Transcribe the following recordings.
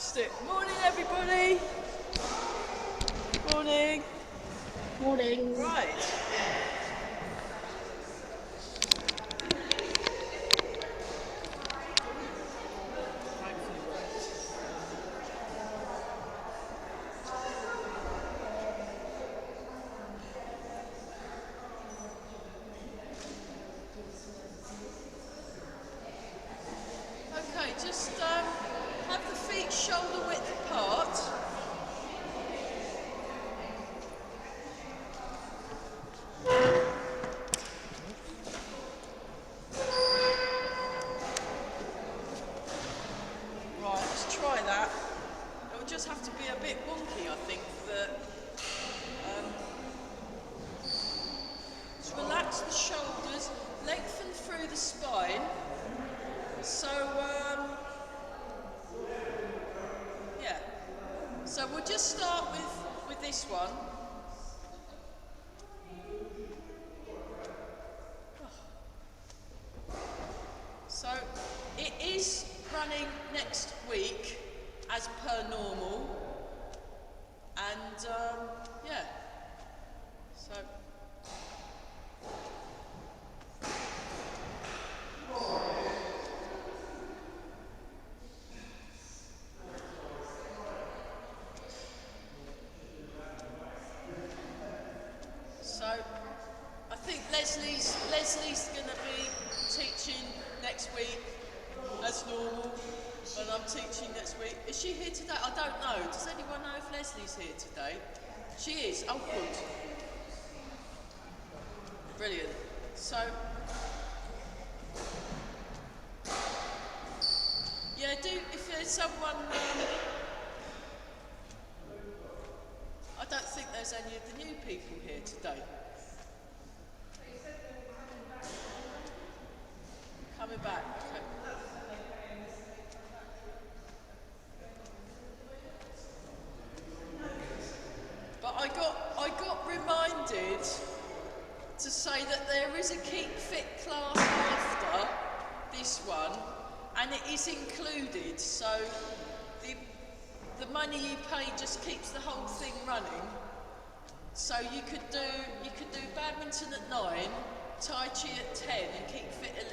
Fantastic. Morning, everybody. Morning. Morning. Right. Okay, just have the feet shoulder width apart. Right, let's try that. It will just have to be a bit wonky, I think, that just relax the shoulders, lengthen through the spine. So, yeah. So we'll just start with this one. So it is running next week as per normal, and yeah, so I think Leslie's going to be teaching next week as normal, and I'm teaching next week. Is she here today? I don't know. Does anyone know if Leslie's here today? She is. Oh, good. Brilliant. So, yeah, if there's someone, I don't think there's any of the new people here today. Coming back. Okay. But I got reminded to say that there is a Keep Fit class after this one, and it is included. So the money you pay just keeps the whole thing running. So you could do badminton at 9, Tai Chi at 10, and Keep Fit at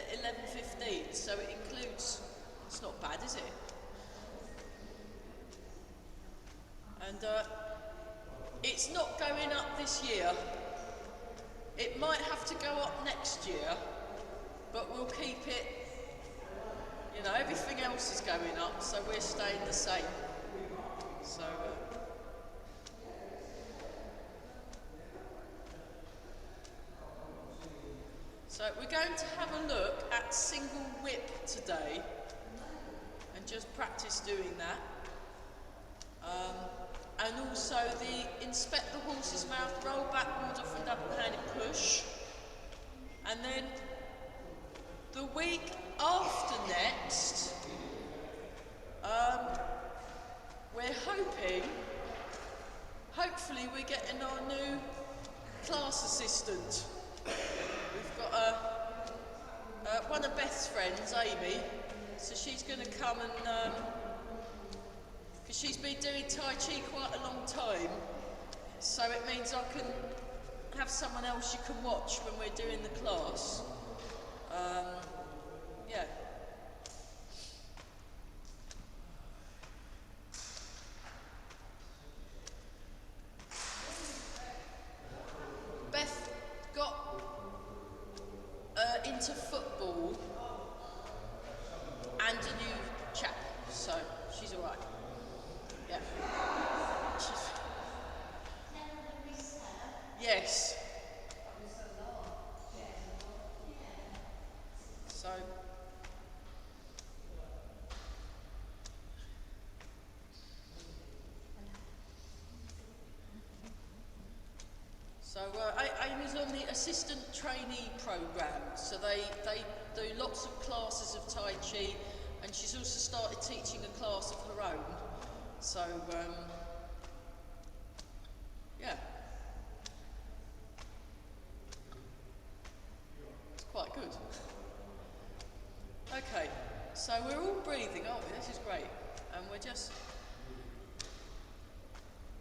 11:15. So it includes. It's not bad, is it? And it's not going up this year. It might have to go up next year, but we'll keep it. You know, everything else is going up, so we're staying the same. So we're going to have a look at single whip today, and just practice doing that. And also the inspect the horse's mouth, roll backward off a double-handed push. And then the week after next, we're hopefully we're getting our new class assistant. We've got one of Beth's friends, Amy, so she's going to come and, because she's been doing Tai Chi quite a long time, so it means I can have someone else you can watch when we're doing the class. Yeah. Beth got into football and a new chap, so she's all right. Yeah. Yes. So Amy's on the assistant trainee programme, so they do lots of classes of Tai Chi, and she's also started teaching a class of her own. So, yeah. It's quite good. Okay, so we're all breathing, aren't we? This is great. And we're just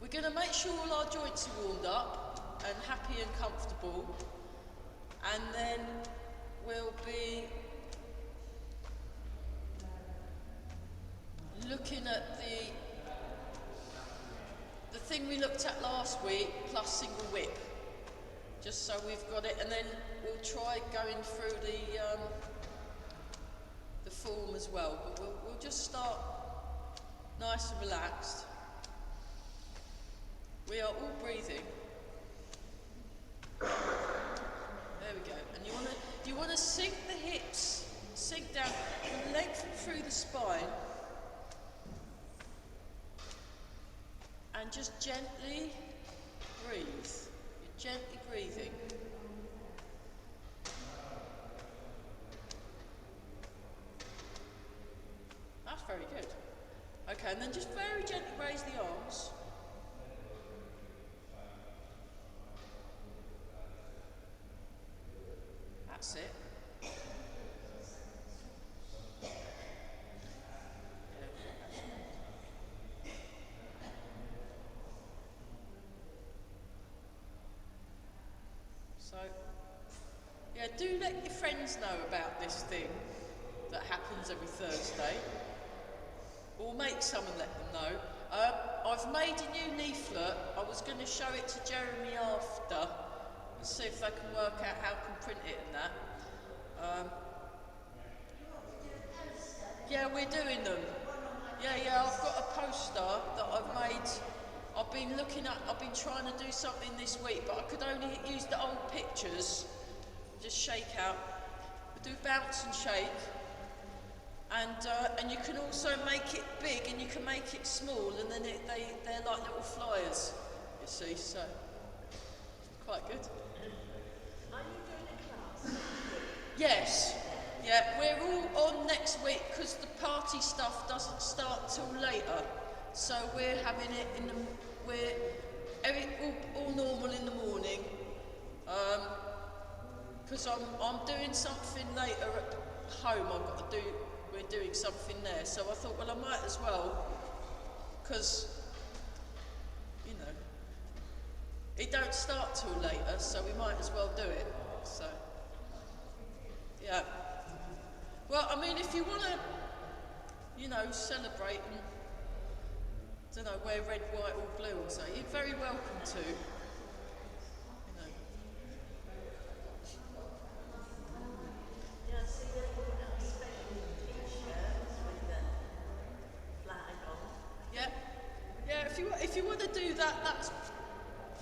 We're going to make sure all our joints are warmed up and happy and comfortable, and then we'll be looking at the thing we looked at last week plus single whip, just so we've got it, and then we'll try going through the form as well, but we'll just start nice and relaxed. We are all breathing. There we go. And you want to sink the hips, sink down, and lengthen through the spine, and just gently breathe. You're gently breathing. That's very good. Okay, and then just very gently raise the arms. That's it. So, yeah, do let your friends know about this thing that happens every Thursday. Or make some and let them know. I've made a new leaflet. I was going to show it to Jeremy after and see if they can work out how I can print it and that. Yeah, we're doing them. Yeah, I've got a poster that I've made. I've been trying to do something this week, but I could only use the old pictures. Just shake out. We do bounce and shake. And you can also make it big and you can make it small, and then they're like little flyers, you see, so quite good. Are you doing a class? Yes, yeah, we're all on next week because the party stuff doesn't start till later, so we're having it all normal in the morning, because I'm doing something later at home. We're doing something there, so I thought, well, I might as well, because, you know, it don't start till later, so we might as well do it, so, yeah. Well, I mean, if you want to, you know, celebrate and, don't know, wear red, white or blue or so, you're very welcome to, you know. Yeah, see, they put out a special t-shirt with the flag on. Yeah, if you want to do that, that's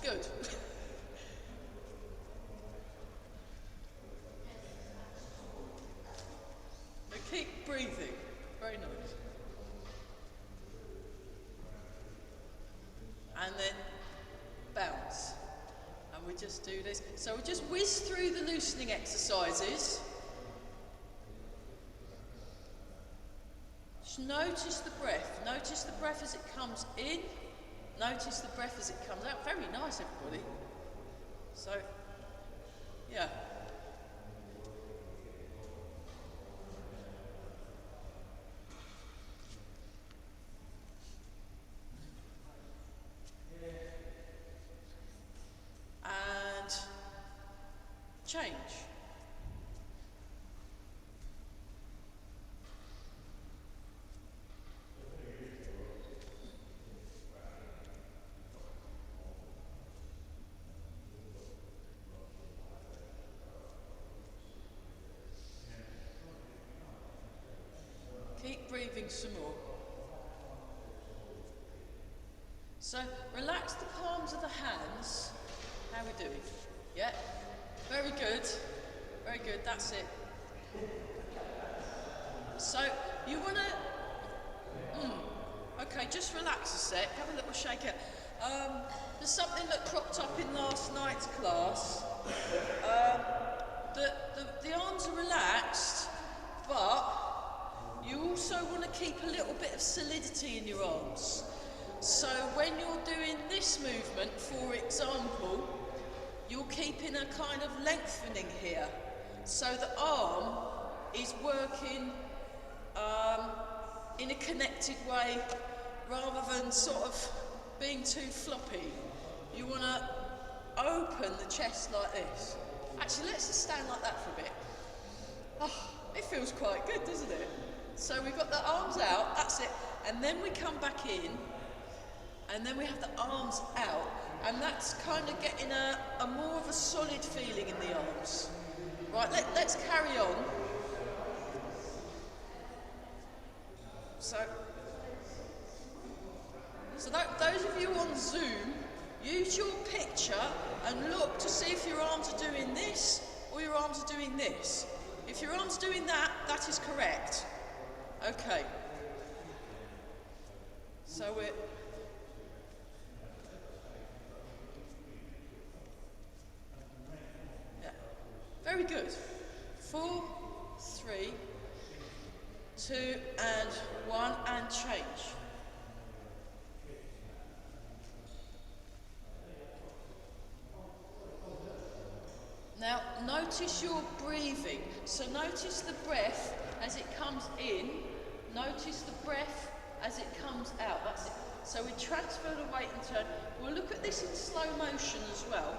good. But keep breathing, very nice. And then bounce. And we just do this. So we just whiz through the loosening exercises. Just notice the breath. Notice the breath as it comes in. Notice the breath as it comes out. Very nice, everybody. So, yeah. And change. Keep breathing some more. So relax the palms of the hands. How are we doing? Yeah? Very good. Very good, that's it. So you want to... okay, just relax a sec. Have a little shake out. There's something that cropped up in last night's class. The arms are relaxed, but you also want to keep a little bit of solidity in your arms. So when you're doing this movement, for example, you're keeping a kind of lengthening here. So the arm is working in a connected way rather than sort of being too floppy. You want to open the chest like this. Actually, let's just stand like that for a bit. Oh, it feels quite good, doesn't it? So we've got the arms out, that's it. And then we come back in, and then we have the arms out. And that's kind of getting a more of a solid feeling in the arms. Right, let's carry on. So those of you on Zoom, use your picture and look to see if your arms are doing this or your arms are doing this. If your arms are doing that, that is correct. Okay. So we're... Yeah. Very good. 4, 3, 2 and 1 and change. Now notice your breathing. So notice the breath as it comes in. Notice the breath as it comes out. That's it. So we transfer the weight and turn. We'll look at this in slow motion as well.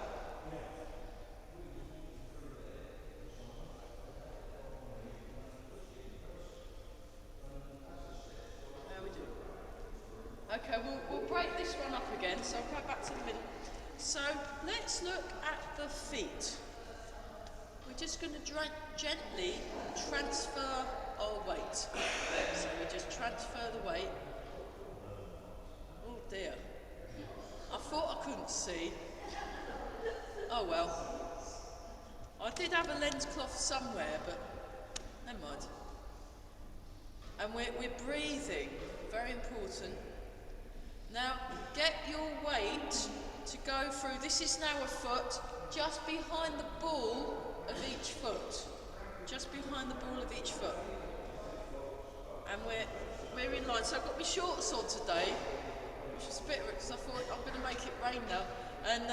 Okay, we'll break this one up again, so I'll go back to the middle. So let's look at the feet. We're just going to gently transfer our weight. So we just transfer the weight. Oh dear. I thought I couldn't see. Oh well. I did have a lens cloth somewhere, but never mind. And we're breathing, very important. Now, get your weight to go through, this is now a foot, just behind the ball of each foot. Just behind the ball of each foot. And we're in line. So I've got my shorts on today, which is a bit because I thought I'm going to make it rain now. And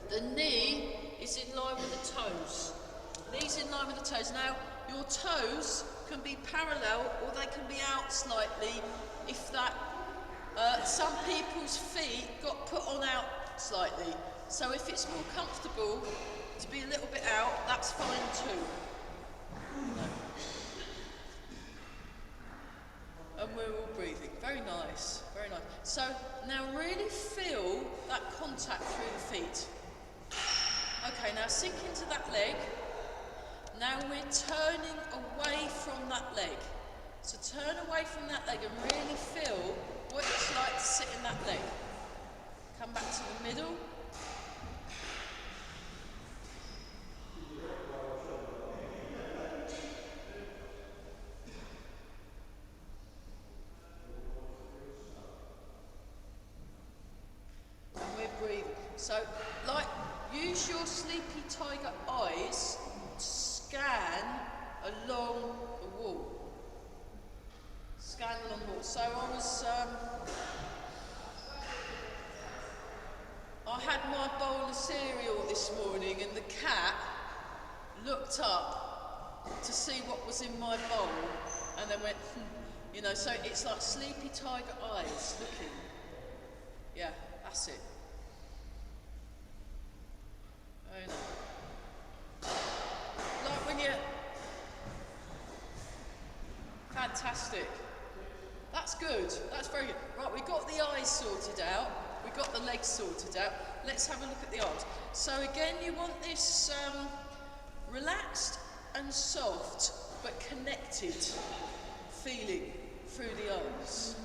the knee is in line with the toes. Knee's in line with the toes. Now, your toes can be parallel or they can be out slightly if that, some people's feet got put on out slightly. So if it's more comfortable to be a little bit out, that's fine too. And we're all breathing. Very nice, very nice. So now really feel that contact through the feet. Okay, now sink into that leg. Now we're turning away from that leg. So turn away from that leg and really feel what it's like to sit in that leg. Come back to the middle. And we're breathing. So, like, use your sleepy tiger eyes to scan along the wall. Scan along the wall. So I had my bowl of cereal this morning and the cat looked up to see what was in my bowl and then went, you know, so it's like sleepy tiger eyes looking. Yeah, that's it. Very nice. Like when you're... Fantastic. That's good. That's very good. Right, we got the eyes sorted out. We got the legs sorted out. Let's have a look at the arms. So again, you want this relaxed and soft, but connected feeling through the arms.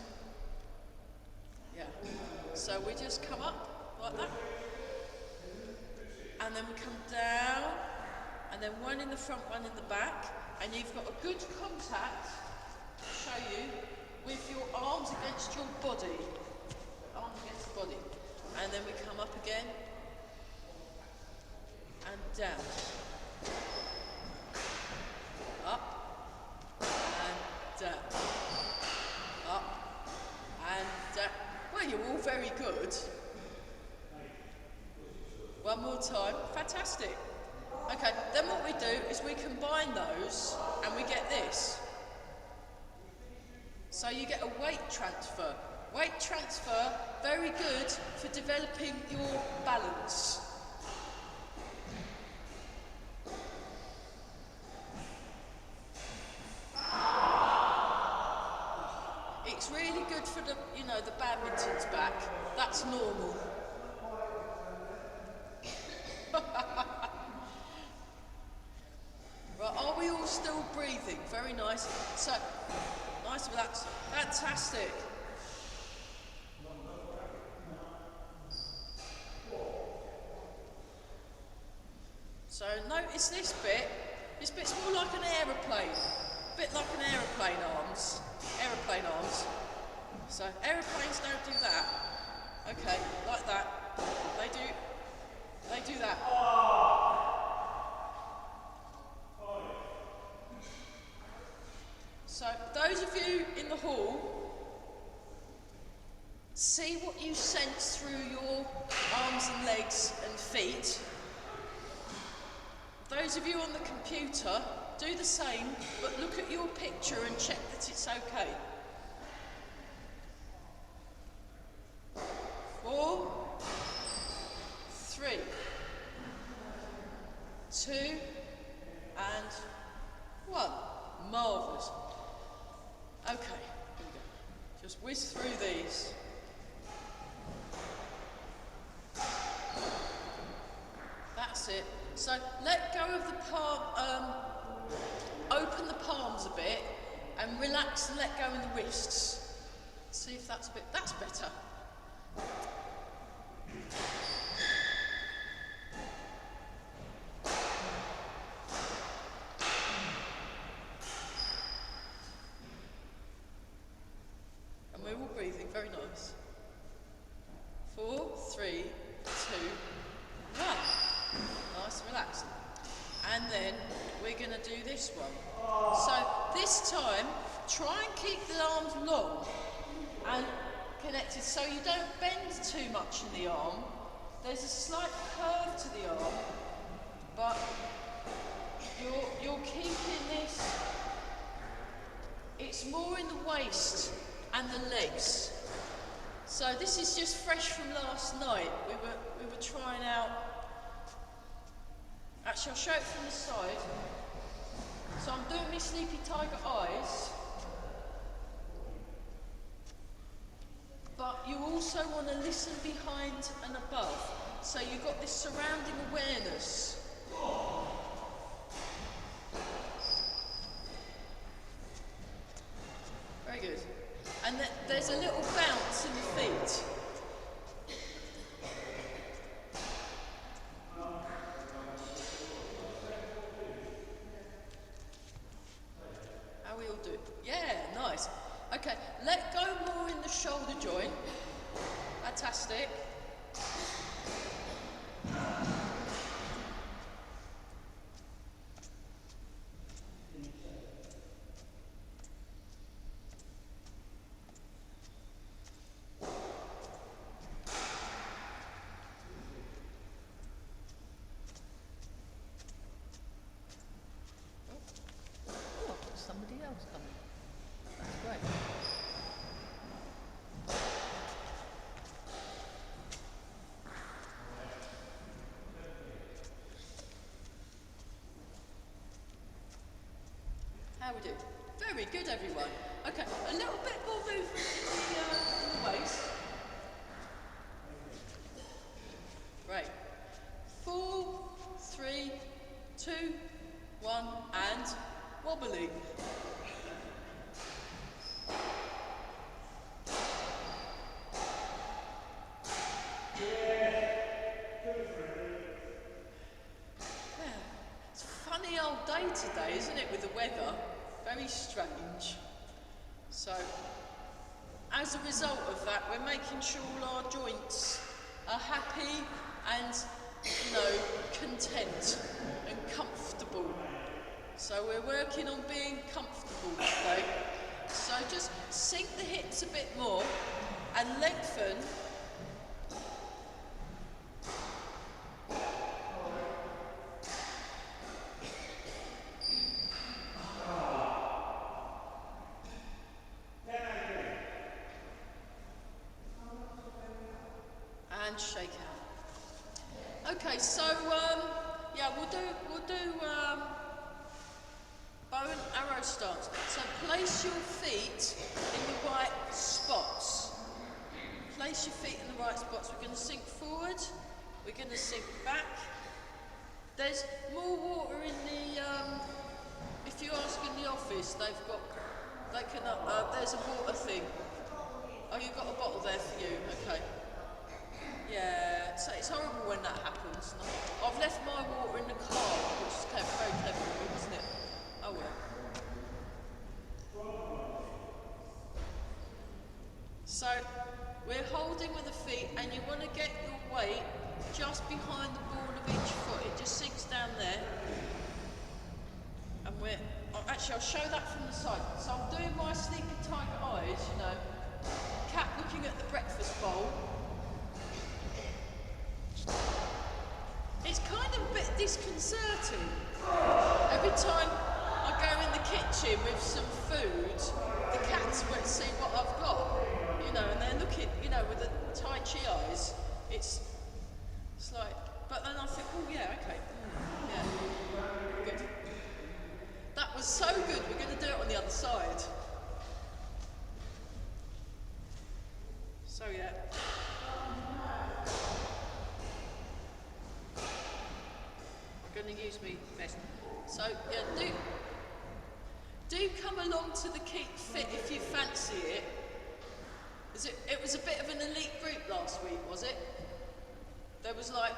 Yeah. So we just come up like that. And then we come down. And then one in the front, one in the back. And you've got a good contact, show you, with your arms against your body. Arms against the body. And then we come up again. And down. Up. And down. Up. And down. Well, you're all very good. One more time. Fantastic. Okay, then what we do is we combine those and we get this. So you get a weight transfer. Weight transfer, very good for developing your balance. It's really good for the, you know, the badminton's back. That's normal. Right, are we all still breathing? Very nice. So, nice, relax. Fantastic. So notice this bit. This bit's more like an aeroplane. A bit like an aeroplane arms. Aeroplane arms. So aeroplanes don't do that. Okay, like that. They do that. So those of you in the hall, see what you sense through your arms and legs and feet. Those of you on the computer, do the same, but look at your picture and check that it's okay. 4, 3, 2, and 1. Marvellous. Okay, here we go. Just whiz through these. That's it. So let go of the palm, open the palms a bit and relax and let go in the wrists. See if that's that's better. And we're all breathing, very nice. 4, 3, 2, 1. Nice, relaxed. And then we're going to do this one. So this time, try and keep the arms long and connected so you don't bend too much in the arm. There's a slight curve to the arm, but you're keeping this. It's more in the waist and the legs. So this is just fresh from last night. We were trying out. Actually, I'll show it from the side. So I'm doing my sleepy tiger eyes. But you also want to listen behind and above. So you've got this surrounding awareness. Very good. And there's a little bounce in the feet. How we all do it? Yeah, nice. Okay, let go more in the shoulder joint. Fantastic. Somebody else coming. That's great. How we do? Very good, everyone. Okay, a little bit more movement in the waist. Great. 4, 3, 2, 1, and wobbling. It's a funny old day today, isn't it, with the weather? Very strange. So, as a result of that, we're making sure all our joints are happy and, you know, content and comfortable. So we're working on being comfortable today. So just sink the hips a bit more and lengthen. and shake out. Okay, so yeah, we'll do bow and arrow stance. So place your feet in the right spots. Place your feet in the right spots. We're going to sink forward. We're going to sink back. There's more water in the. If you ask in the office, they can. There's a water thing. Oh, you've got a bottle there for you. Okay. Yeah, so it's horrible when that happens. I've left my water in the car, which is very clever of me, isn't it? Oh well. So we're holding with the feet, and you want to get your weight just behind the ball of each foot. It just sinks down there. And actually, I'll show that from the side. So I'm doing my sleepy tiger eyes, you know. Cat looking at the breakfast bowl. It's kind of a bit disconcerting. Every time I go in the kitchen with some food, the cats won't see what I've got, you know, and they're looking, you know, with the Tai Chi eyes. It's like, but then I think, oh yeah, okay, yeah, good. That was so good, we're going to do it on the other side. So yeah. I'm going to use me best. So yeah, do come along to the Keep Fit if you fancy it. It was a bit of an elite group last week, was it? There was like,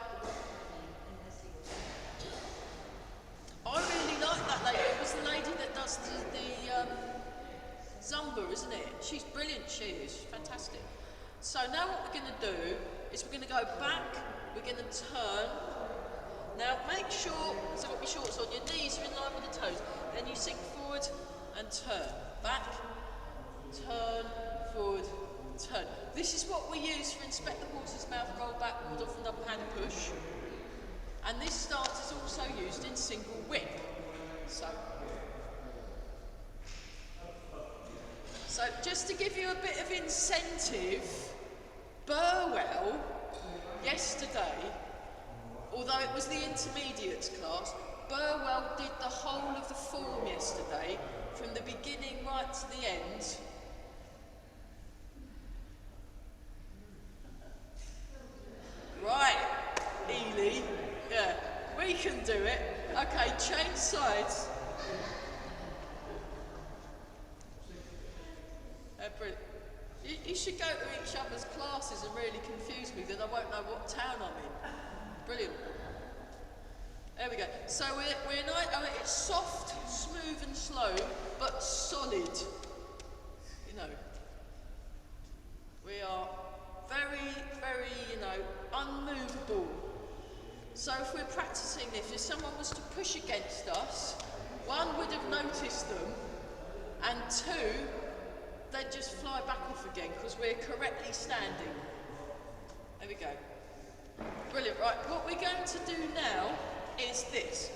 I really like that lady. It was the lady that does the Zumba, isn't it? She's brilliant, she is. She's fantastic. So now what we're going to do is we're going to go back, we're going to turn. Now make sure, so I've got my shorts on, your knees are in line with the toes. Then you sink forward and turn. Back, turn, forward, turn. This is what we use for inspect the horse's mouth, roll back, ward off and up hand push. And this stance is also used in single whip. So just to give you a bit of incentive, Burwell yesterday, although it was the intermediates class, Burwell did the whole of the form yesterday, from the beginning right to the end. Right, Ely, yeah, we can do it. Okay, change sides. Brilliant. You should go to each other's classes and really confuse me, then I won't know what town I'm in. Brilliant. There we go. So we're not, it's soft, smooth and slow, but solid. You know. We are very, very, you know, unmovable. So if we're practicing this, if someone was to push against us, one would have noticed them, and two, they'd just fly back off again because we're correctly standing. There we go. Brilliant. Right, what we're going to do now is this.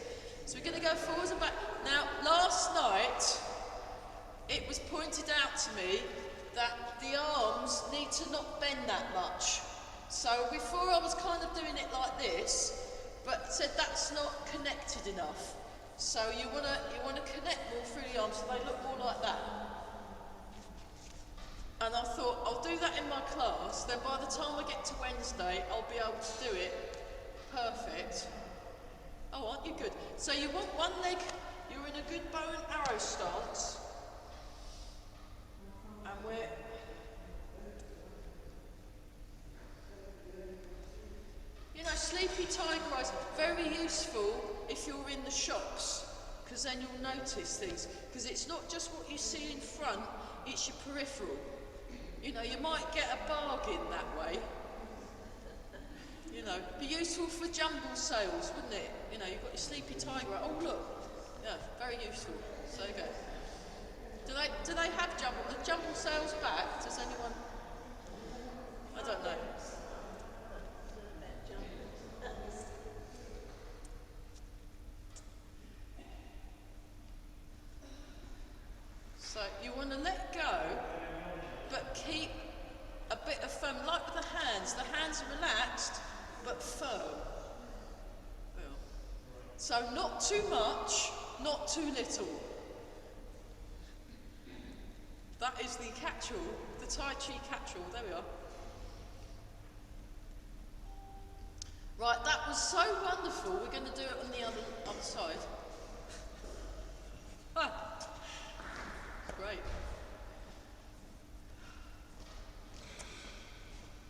So we're going to go forwards and back. Now, last night, it was pointed out to me that the arms need to not bend that much. So before I was kind of doing it like this, but said that's not connected enough. So you want to connect more through the arms so they look more like that. And I thought, I'll do that in my class, then by the time I get to Wednesday, I'll be able to do it perfect. Oh, aren't you good? So you want one leg, you're in a good bow and arrow stance. And we're... You know, sleepy tiger eyes, very useful if you're in the shops, because then you'll notice things. Because it's not just what you see in front, it's your peripheral. You know, you might get a bargain that way. You know, be useful for jumble sales, wouldn't it? You know, you've got your sleepy tiger. Oh look, yeah, very useful. So you go. Do they have jumble sales back? Does anyone? I don't know. So you want to let go, but keep a bit of foam, like with the hands. The hands are relaxed. So not too much, not too little. That is the catch-all, the Tai Chi catch-all. There we are. Right, that was so wonderful. We're going to do it on the other side. Ah, great.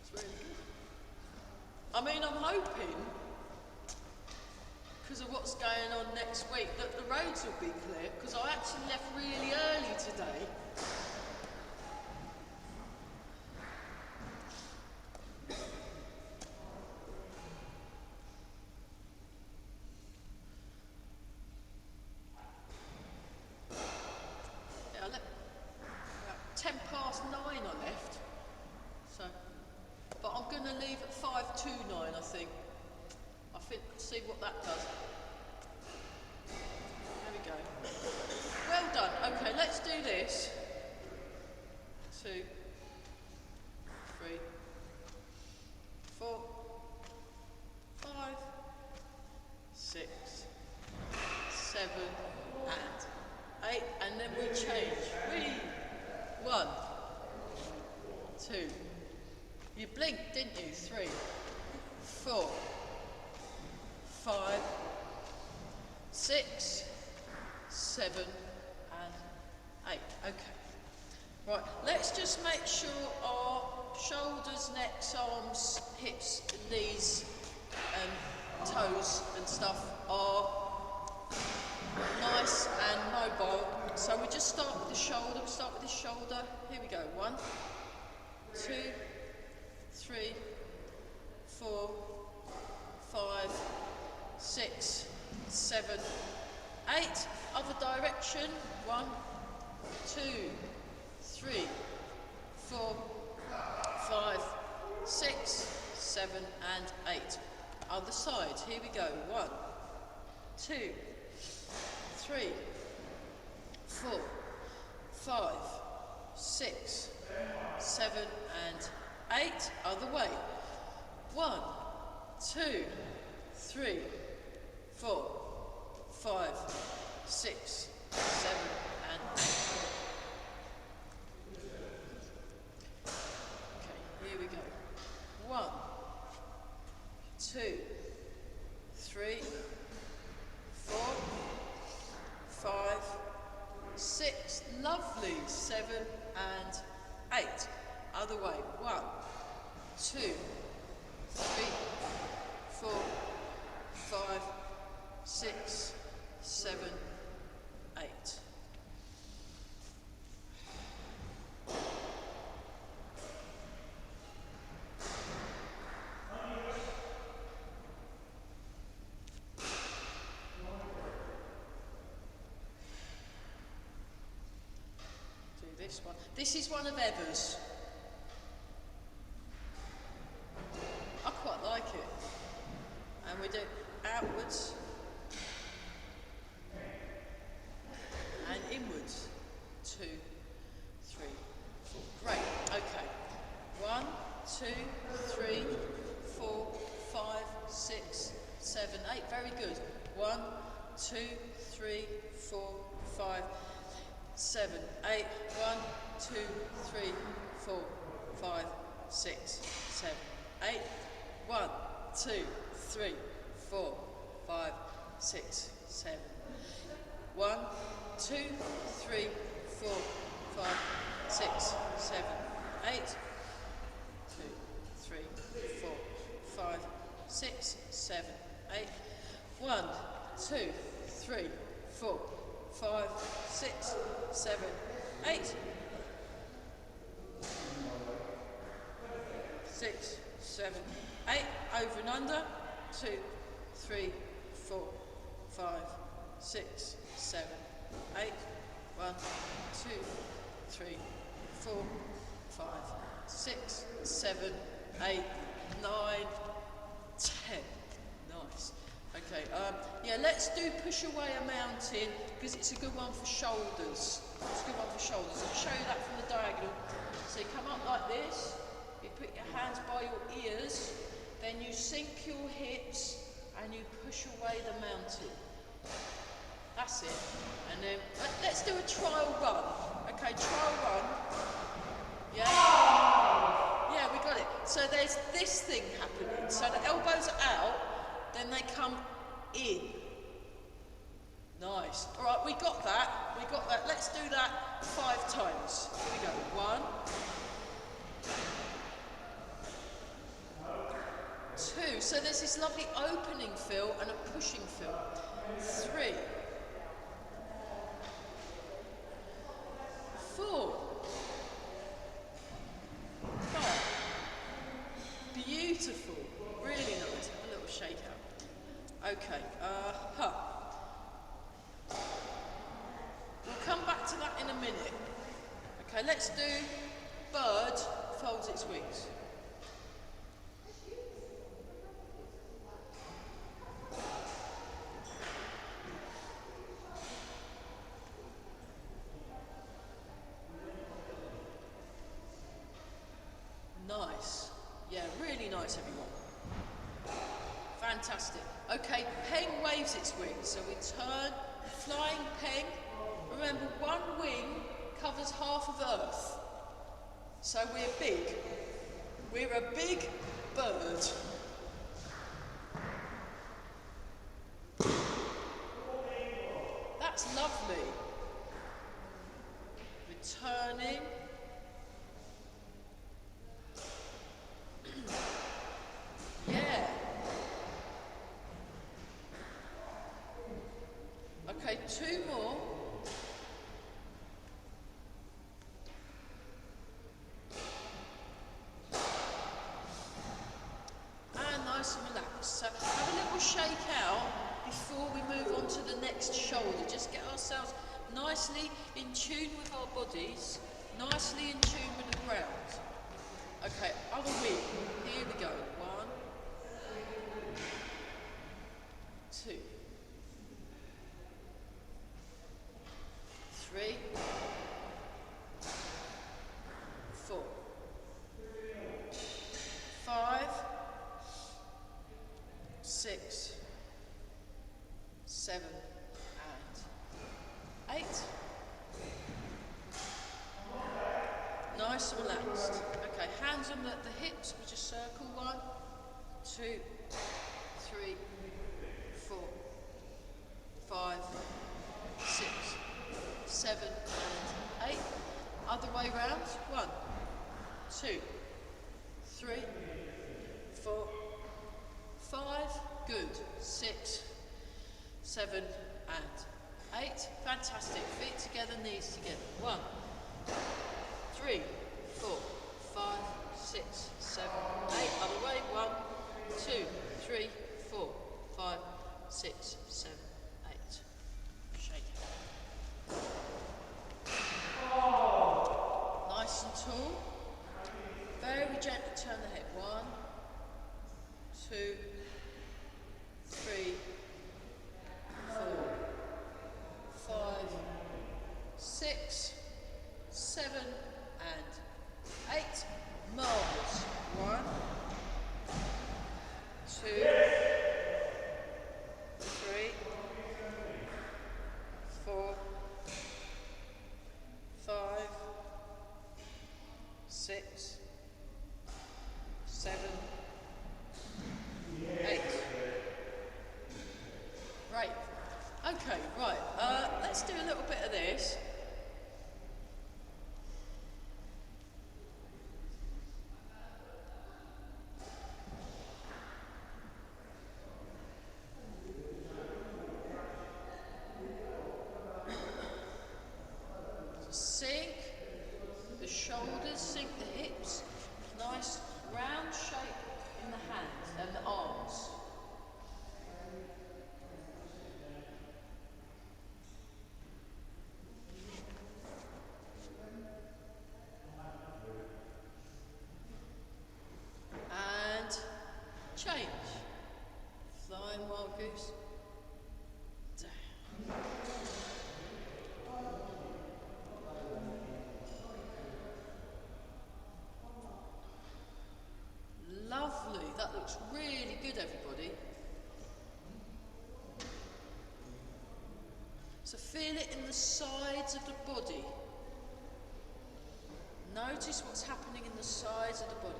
It's really good. I mean, I'm hoping, because of what's going on next week, that the roads will be clear, because I actually left really early today. Yeah, I left about 10 past 9 I left, so, but I'm going to leave at 5 to 9 I think. I think, see what that does. There we go. Well done. Okay, let's do this. 2, 3, 4, 5, 6, 7, and 8, and then we change. 1, 2. You blinked, didn't you? 3, 4, 5, 6, 7, and 8. Okay. Right, let's just make sure our shoulders, necks, arms, hips, knees, and toes and stuff are nice and mobile. So we just start with the shoulder. We'll start with the shoulder. Here we go. 1, 2, 3, 4, 5, 6, 7, 8. Other direction. 1, 2, 3, 4, 5, 6, 7, and 8. Other side. Here we go. 1, 2, 3, 4, 5, 6, 7, and 8. Other way. 1, 2, 3, 4, 5, 6, 7, and 8. Okay, here we go. 1, 2, 3, 4, 5, 6. Lovely. 7 and 8. Other way. 1, 2, 3, 4, 5, 6, 7, 8. Do this one. This is one of Eva's. I quite like it. And we do outwards and inwards. 2, 3, 4. Great. Okay. 1, 2, 3, 4, 5, 6, 7, 8. Very good. 1, 2, 3, 4, 5, 7, 8. 1, 2, 3, 4, 5, 6, 7, 8. 1, 2, 3, 4, 5, 6, 7. 1, 2, 3, 4, 5, 6, 7, 8. 2, 3, 4, 5, 6, 7, 8. 1, 2, 3, 4, 5, 6, 7, 8. 6, 7, 8. Over and under. 2, 3, 4, 5, 6, 7, 8. 1, 2, 3, 4, 5, 6, 7, 8, 9, 10. Nice. Okay, yeah, let's do push away a mountain because it's a good one for shoulders. It's a good one for shoulders. I'll show you that from the diagonal. So you come up like this, you put your hands by your ears, then you sink your hips and you push away the mountain. That's it. And then let's do a trial run. Okay, trial run. Yeah? Yeah, we got it. So there's this thing happening. So the elbows are out, then they come in. Nice. All right, we got that. We got that. Let's do that 5 times. Here we go. 1, 2. So there's this lovely opening feel and a pushing feel. 3, 4, 5. Beautiful. Really nice. Have a little shake out. Okay. We'll come back to that in a minute. Okay, let's do bird folds its wings. Nice. Yeah, really nice, everyone. Fantastic. Okay, peng waves its wings. So we turn, flying peng. Remember, one wing covers half of Earth. So we're big. We're a big bird. That's lovely. Returning. Yeah. Okay, 2 more. And nice and relaxed. So have a little shake out before we move on to the next shoulder. Just get ourselves nicely in tune with our bodies, nicely in tune with the ground. Okay, other wing. Here we go. 1, 2, 3, 4, 5, 6, 7, and 8. Nice and relaxed. Okay, hands on the hips, we just circle. 1, 2, 3, 4, 5, 6, 7, and 8. Other way round. 1, 2, 3, 4, 5. Good. 6, 7, and 8. Fantastic. Feet together, knees together. 1, 3, 4, 5, 6, 7, 8. Other way. 1, 2, 3, 4, 5, 6, 7, 8. Shake it. Nice and tall. Very gently turn the head. 1, 2, 3, 4, 5, 6, 7, and 8. Marvellous. 1, 2, 3, 4, 5, 6, 7, 8. Right. Okay, right. Let's do a little bit of this. Sink the shoulders, sink the hips. Nice round shape in the hands and the arms. And change. Flying wild goose. Down. Lovely. That looks really good, everybody. So feel it in the sides of the body. Notice what's happening in the sides of the body.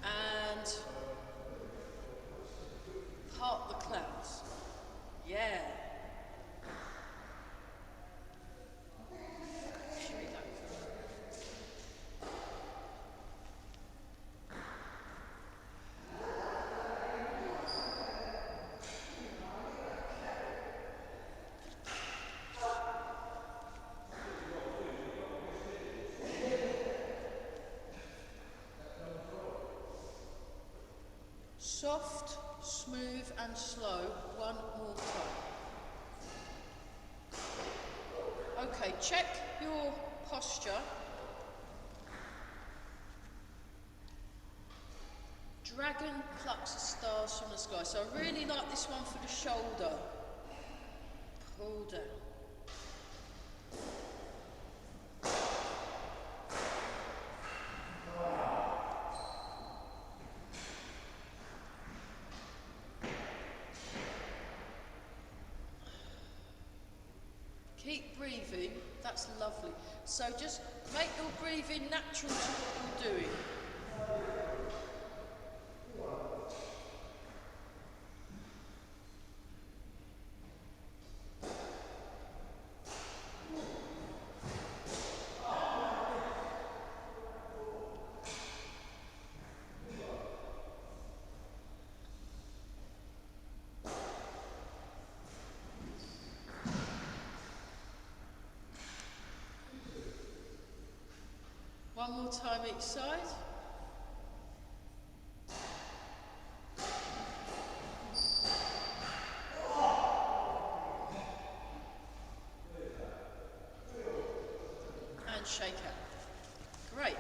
And part the clouds. Yeah. Here we go. Soft, smooth and slow, one more time. Okay, check your posture. Dragon plucks the stars from the sky. So I really like this one for the shoulder. Pull down. Keep breathing, that's lovely. So just make your breathing natural to what you're doing. One more time each side. And shake out. Great.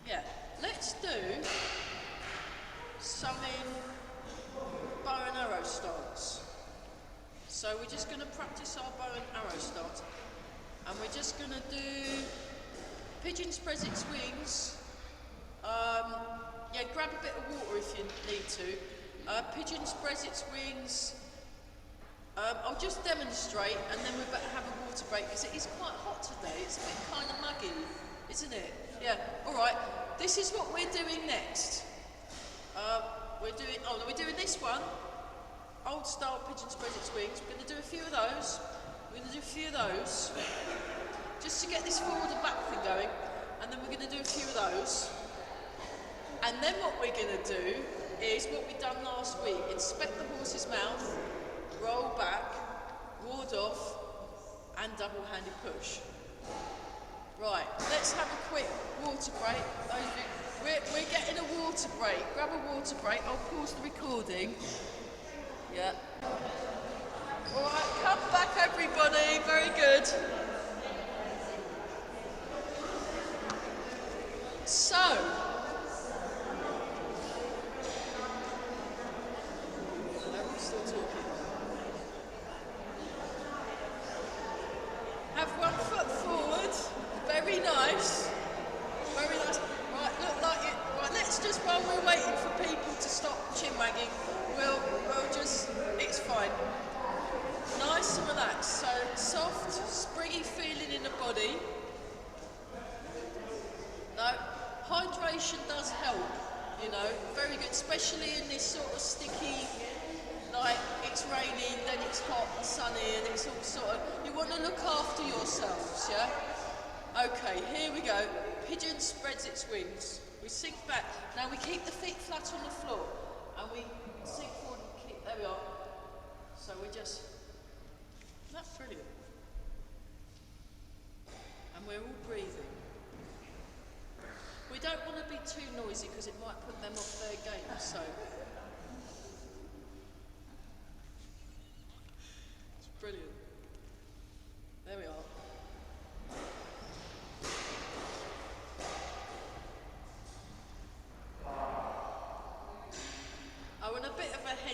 Yeah, let's do some bow and arrow stance. So we're just going to practice our bow and arrow stance. And we're just going to do pigeon spreads its wings. Yeah, grab a bit of water if you need to. Pigeon spreads its wings. I'll just demonstrate and then we better have a water break because it is quite hot today. It's a bit kind of muggy, isn't it? Yeah, alright. This is what we're doing next. We're doing this one. Old style pigeon spreads its wings. We're going to do a few of those. We're going to do a few of those. Just to get this forward and back thing going. And then we're going to do a few of those. And then what we're going to do is what we done last week. Inspect the horse's mouth, roll back, ward off, and double-handed push. Right, let's have a quick water break. We're getting a water break. Grab a water break. I'll pause the recording. Yeah. All right, come back, everybody. Very good. So, I'm still talking. Have one foot forward. Very nice. Very nice. Right, look like it. Right, let's just, while we're waiting for people to stop chin wagging, we'll just, it's fine. Nice and relaxed. So, soft, springy feeling in the body. No, hydration does help, you know, very good, especially in this sort of sticky, like it's raining, then it's hot and sunny, and it's all sort of, you want to look after yourselves, yeah? Okay, here we go. Pigeon spreads its wings. We sink back. Now we keep the feet flat on the floor, and we sink forward and keep, there we are. So we just, that's brilliant. And we're all breathing. We don't want to be too noisy because it might put them off their game, so. It's brilliant. There we are.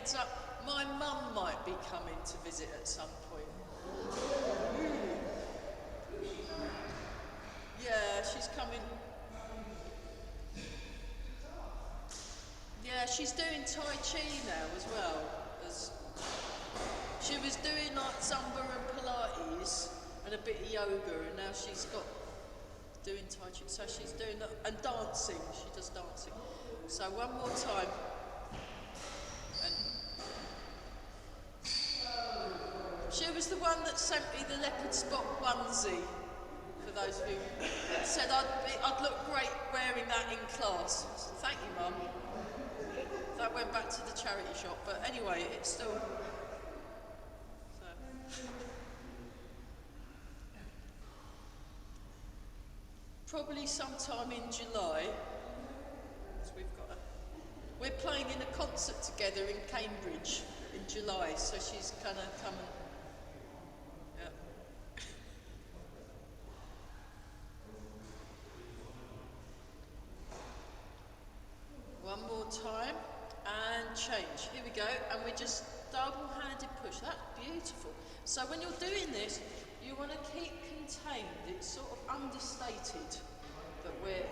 heads up, my mum might be coming to visit at some point. Yeah, she's coming. Yeah, she's doing Tai Chi now as well. She was doing like Zumba and Pilates and a bit of yoga, and now she's got doing Tai Chi. So she's doing that, and dancing. She does dancing. So one more time. And she was the one that sent me the leopard spot onesie. For those of you that said I'd look great wearing that in class. So thank you, Mum. That went back to the charity shop, but anyway, it's still. So. Probably sometime in July. So we're playing in a concert together in Cambridge in July, so she's kind of coming. Yeah. One more time. And change. Here we go. And we just double-handed push. That's beautiful. So when you're doing this, you want to keep contained. It's sort of understated that we're...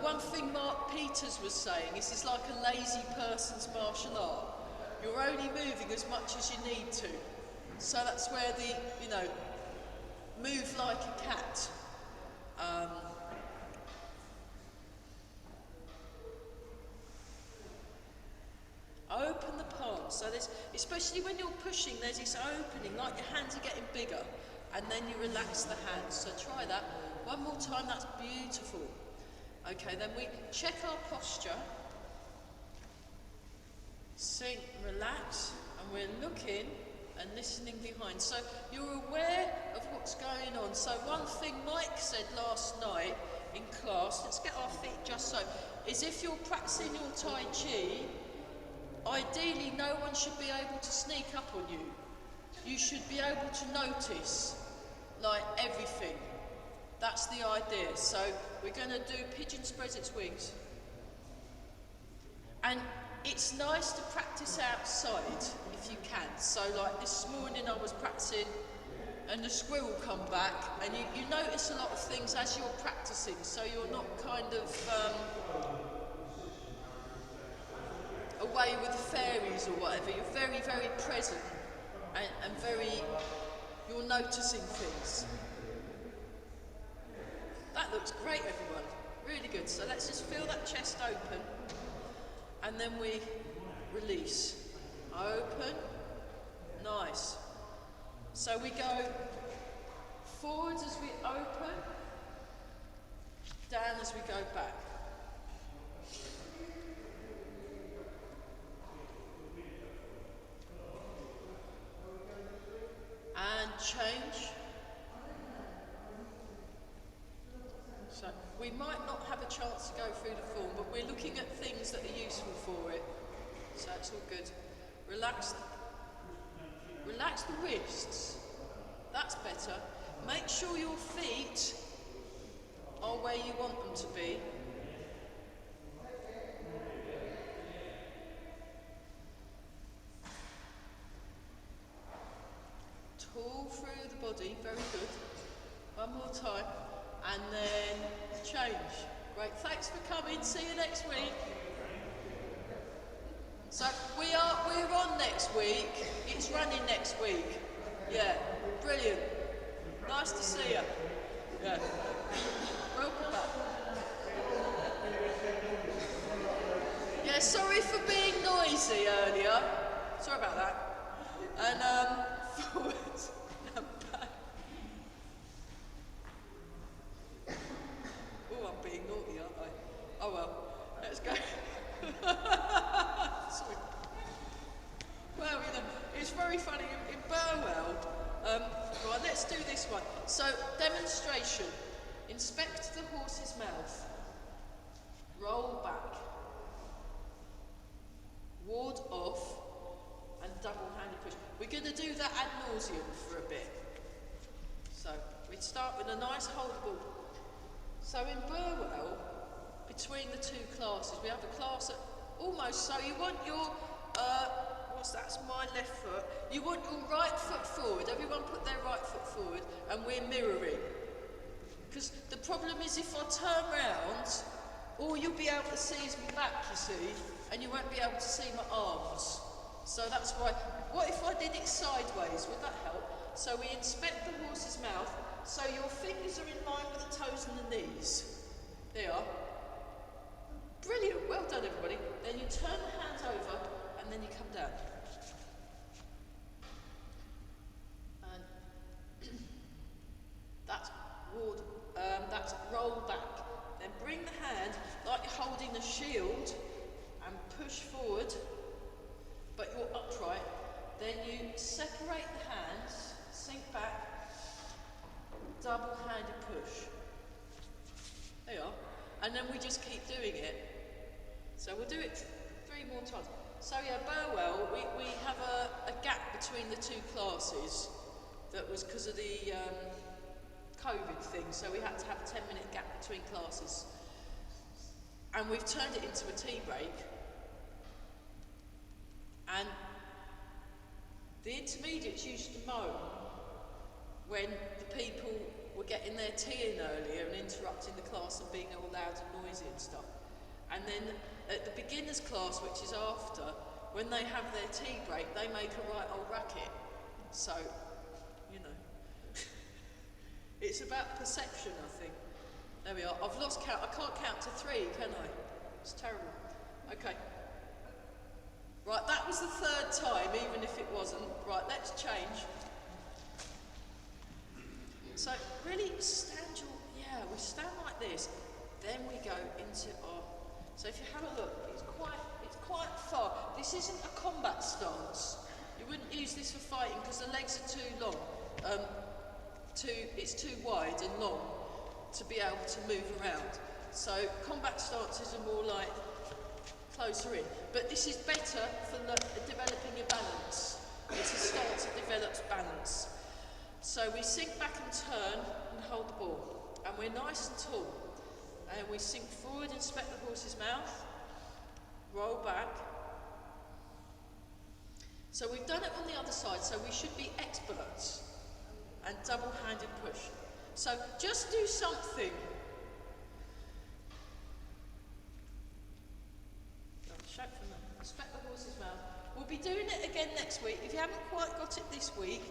one thing Mark Peters was saying, this is like a lazy person's martial art. You're only moving as much as you need to. So that's where the, move like a cat. Open the palms, so there's, especially when you're pushing, there's this opening, like your hands are getting bigger, and then you relax the hands. So try that. One more time, that's beautiful. Okay, then we check our posture. Sink, relax, and we're looking and listening behind. So you're aware of what's going on. So one thing Mike said last night in class, let's get our feet just so, is if you're practicing your Tai Chi, ideally, no one should be able to sneak up on you. You should be able to notice, like, everything. That's the idea. So we're going to do pigeon spreads its wings. And it's nice to practice outside, if you can. So, like, this morning I was practicing, and the squirrel come back, and you notice a lot of things as you're practicing, so you're not kind of... away with the fairies or whatever. You're very, very present and you're noticing things. That looks great, everyone. Really good. So let's just feel that chest open, and then we release. Open. Nice. So we go forwards as we open, down as we go back. And change. So we might not have a chance to go through the form, but we're looking at things that are useful for it. So it's all good. Relax the wrists. That's better. Make sure your feet are where you want them to be. Pull through the body, very good. One more time, and then change. Great, thanks for coming, see you next week. So we're on next week, it's running next week. Yeah, brilliant. Nice to see you. Yeah. Welcome back. Yeah, sorry for being noisy earlier. Sorry about that. And forwards and back. Oh, I'm being naughty, aren't I? Oh well, let's go. Sorry. Well, it's very funny in Burwell. Right, let's do this one. So, demonstration. Inspect the horse's mouth. Roll back. Ward off. And double-handed push. We're going to do that ad nauseum for a bit. So, we'd start with a nice holdable. So in Burwell, between the two classes. We have a class at almost, so you want your, that's my left foot. You want your right foot forward. Everyone put their right foot forward, and we're mirroring. Because the problem is if I turn round, all you'll be able to see is my back, you see, and you won't be able to see my arms. So that's why, what if I did it sideways, would that help? So we inspect the horse's mouth, so your fingers are in line with the toes and the knees. There you are. Brilliant, well done everybody. Then you turn the hands over, and then you come down. And that's roll back. Then bring the hand like you're holding a shield and push forward, but you're upright. Then you separate the hands, sink back, double-handed push. There you are. And then we just keep doing it. So we'll do it 3 more times. So yeah, Burwell, we have a gap between the two classes that was because of the COVID thing, so we had to have a 10-minute gap between classes. And we've turned it into a tea break. And the intermediates used to moan when the people were getting their tea in earlier and interrupting the class and being all loud and noisy and stuff. And then at the beginners class, which is after, when they have their tea break, they make a right old racket. So, you know. It's about perception, I think. There we are. I've lost count. I can't count to 3, can I? It's terrible. Okay. Right, that was the 3rd time, even if it wasn't. Right, let's change. So, really stand we stand like this. Then we go into our... So if you have a look, it's quite far. This isn't a combat stance. You wouldn't use this for fighting because the legs are too long. It's too wide and long to be able to move around. So combat stances are more like closer in. But this is better for developing your balance. It's a stance that develops balance. So we sink back and turn and hold the ball. And we're nice and tall. And we sink forward, inspect the horse's mouth, roll back. So we've done it on the other side, so we should be experts. And double-handed push. So just do something. Inspect the horse's mouth. We'll be doing it again next week. If you haven't quite got it this week,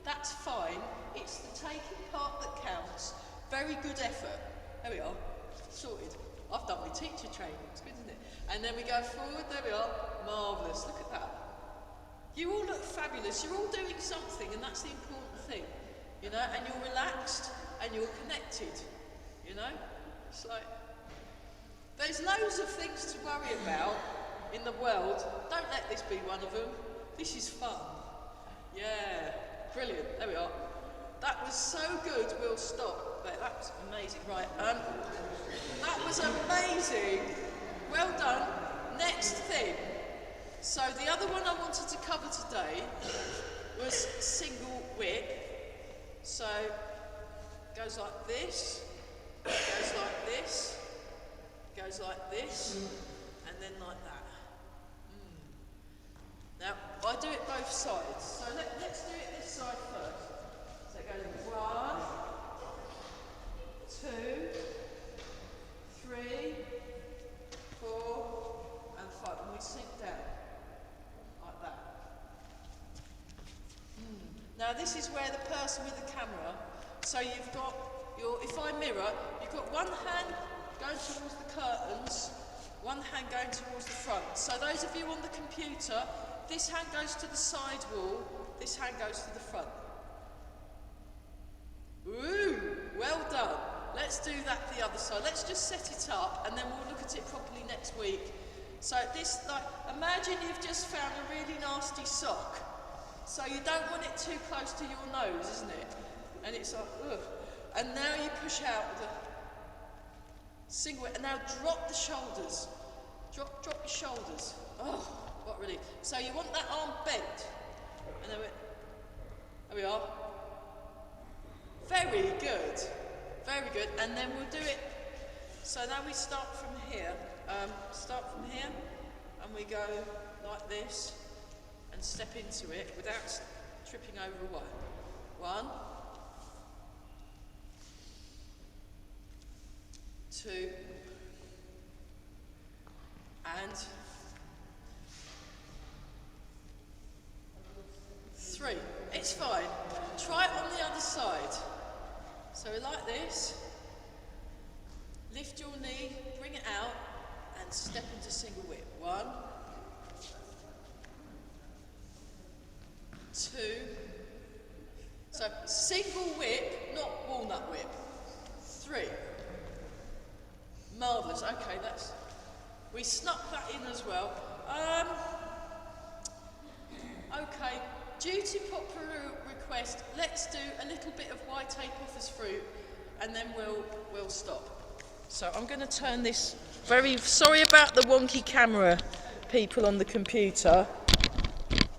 that's fine. It's the taking part that counts. Very good effort. There we are. Sorted. I've done my teacher training. It's good, isn't it? And then we go forward. There we are. Marvellous. Look at that. You all look fabulous. You're all doing something, and that's the important thing. You know, and you're relaxed and you're connected. You know? It's like, there's loads of things to worry about in the world. Don't let this be one of them. This is fun. Yeah. Brilliant. There we are. That was so good, we'll stop. That was amazing. Right, that was amazing. Well done. Next thing. So the other one I wanted to cover today was single whip. So, goes like this, goes like this, goes like this, and then like that. Now, I do it both sides. So let's do it this side first. So it goes 1, 2, 3, 4, and 5. And we sink down. Like that. Now this is where the person with the camera, so you've got your, if I mirror, you've got one hand going towards the curtains, one hand going towards the front. So those of you on the computer, this hand goes to the side wall, this hand goes to the front. Ooh, well done. Let's do that the other side. Let's just set it up and then we'll look at it properly next week. So this, like, imagine you've just found a really nasty sock. So you don't want it too close to your nose, isn't it? And it's like, ugh. And now you push out with a single, and now drop the shoulders. Drop your shoulders. Oh, what really? So you want that arm bent. And then there we are. Very good. Very good. And then we'll do it So now we start from here. And we go like this and step into it without tripping over a wire. 1, 2, and 3. It's fine. Try it on the other side. So like this. Lift your knee, bring it out, and step into single whip. 1, 2. So single whip, not walnut whip. 3. Marvellous. Okay, we snuck that in as well. Okay, due to popular request, let's do a little bit of white tape office fruit, and then we'll stop. So I'm going to turn this. Very sorry about the wonky camera, people on the computer.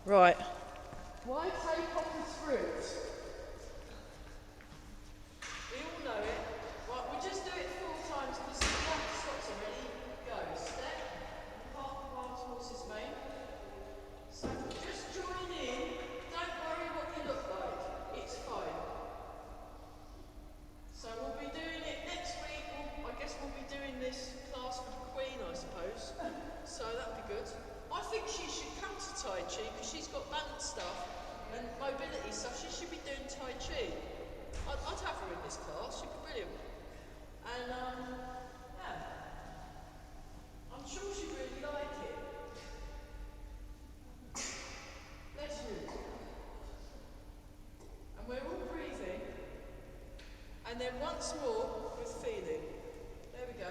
Right. White tape office fruit. We all know it. Right, we'll just do it 4 times because the clock stops already. Go. Step. Half the wild horse's mane. So just join in. Don't worry what you look like. It's fine. So we'll be doing it next week. I guess we'll be doing this class for the Queen, I suppose. So that'll be good. I think she should come to Tai Chi because she's got balance stuff and mobility stuff. She should be doing Tai Chi. I'd have her in this class. She'd be brilliant. And yeah, I'm sure she'd really like it. Bless you. And we're all breathing. And then once more with feeling. There we go.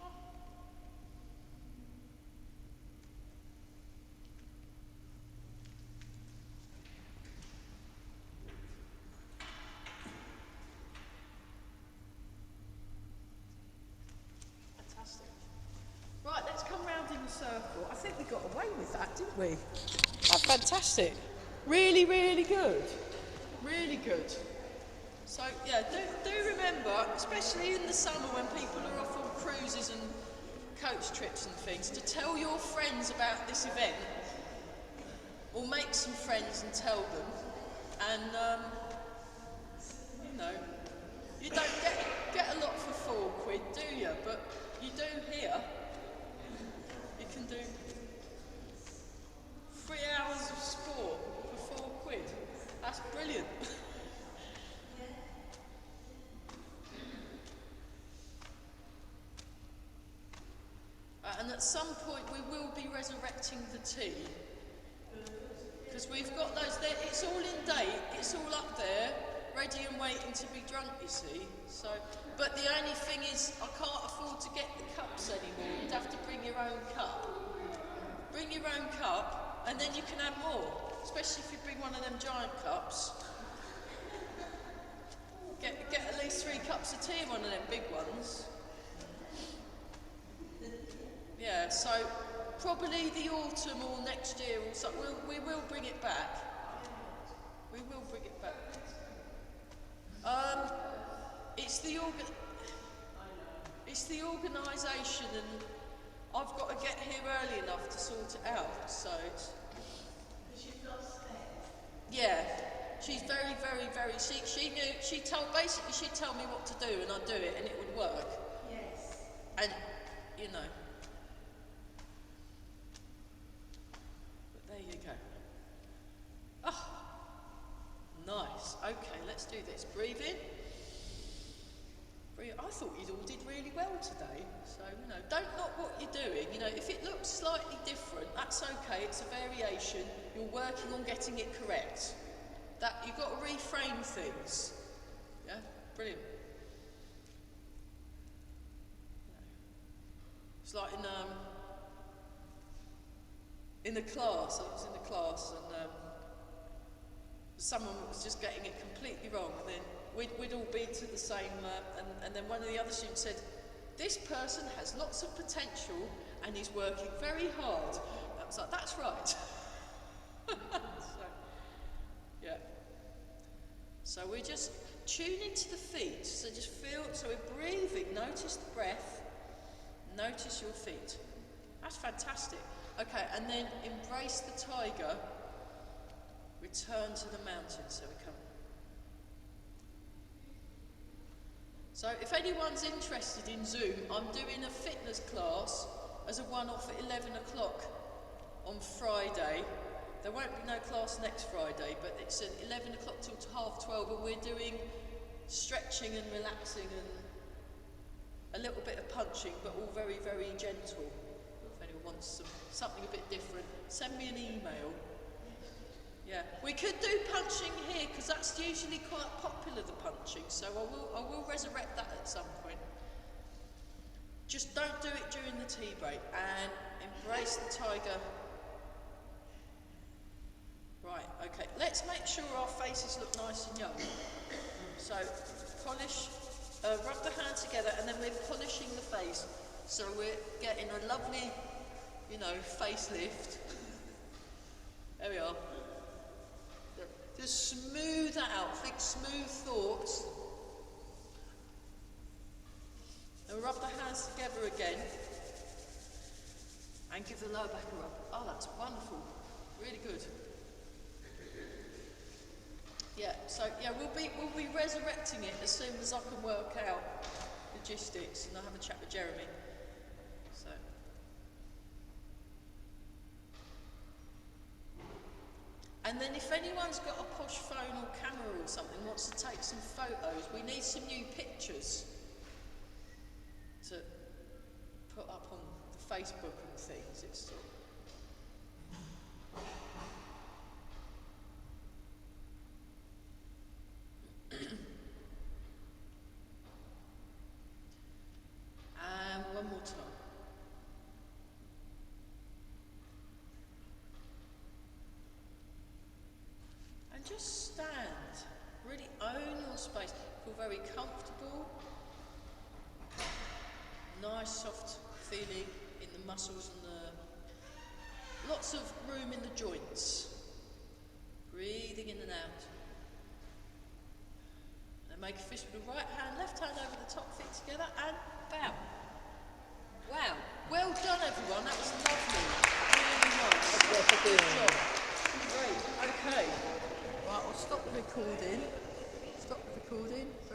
Oh. Fantastic. Right, let's come round in a circle. I think we got away with that, didn't we? Oh, fantastic. Really, really good. Really good. So yeah, do remember, especially in the summer when people are off on cruises and coach trips and things, to tell your friends about this event, or make some friends and tell them. And you know, you don't get a lot for £4, do you? But you do here. You can do 3 hours of sport for £4. That's brilliant. And at some point we will be resurrecting the tea. Because we've got those there, it's all in date, it's all up there, ready and waiting to be drunk, you see. So, but the only thing is, I can't afford to get the cups anymore. You'd have to bring your own cup. Bring your own cup, and then you can have more. Especially if you bring one of them giant cups. Get at least 3 cups of tea in one of them big ones. Yeah, so probably the autumn or next year or something, we will bring it back. We will bring it back. It's the organisation, and I've got to get here early enough to sort it out. So it's. Because you've got stairs. Yeah, she's very, very, very. She knew. She'd tell me what to do, and I'd do it, and it would work. Yes. And you know. There you go. Oh, nice. Okay, let's do this. Breathe in. Breathe. I thought you all did really well today. So, you know, don't knock what you're doing. You know, if it looks slightly different, that's okay. It's a variation. You're working on getting it correct. That you've got to reframe things. Yeah, brilliant. It's like in the class, I was in the class, and someone was just getting it completely wrong, and then we'd all been to the same, and then one of the other students said, this person has lots of potential and is working very hard. I was like, that's right. So, yeah. So we're just tune into the feet. So just feel, so we're breathing, notice the breath, notice your feet. That's fantastic. Okay, and then embrace the tiger, return to the mountain. So we come. So if anyone's interested in Zoom, I'm doing a fitness class as a one-off at 11 o'clock on Friday. There won't be no class next Friday, but it's at 11 o'clock till half 12, and we're doing stretching and relaxing and a little bit of punching, but all very, very gentle. If anyone wants something a bit different, send me an email. Yeah, we could do punching here because that's usually quite popular, the punching. So I will resurrect that at some point. Just don't do it during the tea break, and embrace the tiger. Right, okay. Let's make sure our faces look nice and young. So polish, rub the hands together, and then we're polishing the face. So we're getting a lovely, facelift. There we are. Just smooth that out, think smooth thoughts. And rub the hands together again. And give the lower back a rub. Oh, that's wonderful. Really good. Yeah, so we'll be resurrecting it as soon as I can work out logistics, and I'll have a chat with Jeremy. So. And then if anyone's got a posh phone or camera or something, wants to take some photos, we need some new pictures to put up on the Facebook and things. It's and one more time. Just stand, really own your space, feel very comfortable, nice soft feeling in the muscles and lots of room in the joints, breathing in and out. And make a fist with the right hand, left hand over the top, feet together, and bow. Wow, well done everyone, that was lovely, really nice, good job, great, okay. Right, I'll stop the recording.